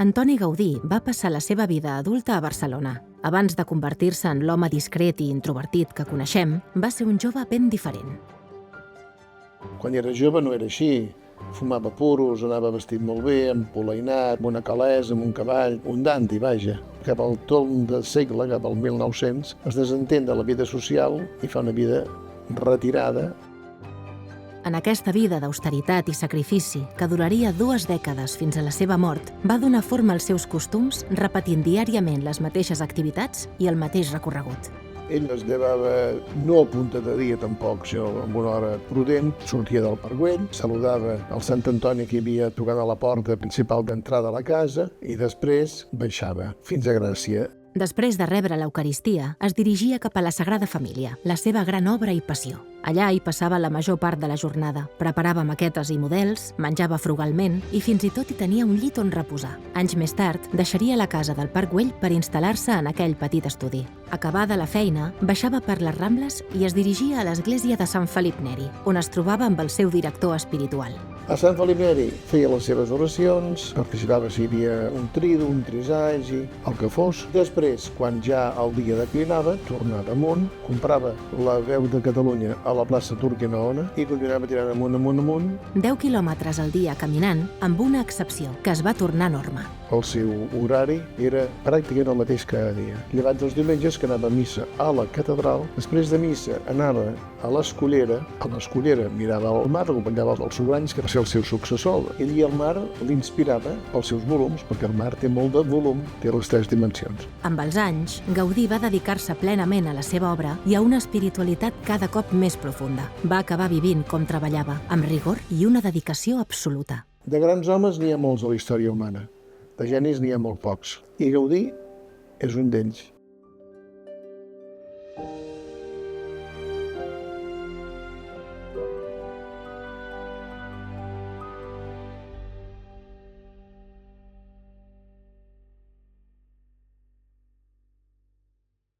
Antoni Gaudí va passar la seva vida adulta a Barcelona. Abans de convertir-se en l'home discret i introvertit que coneixem, va ser un jove ben diferent. Quan era jove no era així. Fumava puros, anava vestit molt bé, empolainat, amb una calesa, amb un cavall, un dandy, vaja. Cap al torn de segle, cap al 1900, es desentén de la vida social i fa una vida retirada. En aquesta vida d'austeritat i sacrifici, que duraria 2 dècades fins a la seva mort, va donar forma als seus costums repetint diàriament les mateixes activitats i el mateix recorregut. Ell es llevava no a punta de dia tampoc, sinó amb una hora prudent, sortia del Parc Güell, saludava el Sant Antoni que hi havia tocant a la porta principal d'entrada a la casa i després baixava fins a Gràcia. Després de rebre l'Eucaristia, es dirigia cap a la Sagrada Família, la seva gran obra i passió. Allà hi passava la major part de la jornada. Preparava maquetes i models, menjava frugalment i fins i tot hi tenia un llit on reposar. Anys més tard, deixaria la casa del Parc Güell per instal·lar-se en aquell petit estudi. Acabada la feina, baixava per les Rambles i es dirigia a l'església de Sant Felip Neri, on es trobava amb el seu director espiritual. A Sant Felip Neri feia les seves oracions, participava si hi havia un tridu, un trisagi, el que fos. Després, quan ja el dia declinava, tornava amunt, comprava la Veu de Catalunya a la plaça Turquia-Naona i continuava tirant amunt, amunt, amunt. 10 quilòmetres al dia caminant, amb una excepció, que es va tornar norma. El seu horari era pràcticament el mateix cada dia. Llevat els diumenges, que anava a missa a la catedral, després de missa anava a l'Escullera mirava el mar, acompanyava els Sobranys, que va ser el seu successor. Ell i el mar l'inspirava pels seus volums, perquè el mar té molt de volum, té les 3 dimensions. Amb els anys, Gaudí va dedicar-se plenament a la seva obra i a una espiritualitat cada cop més profunda. Va acabar vivint com treballava, amb rigor i una dedicació absoluta. De grans homes n'hi ha molts a la història humana. De genis n'hi ha molt pocs. I Gaudí és un d'ells.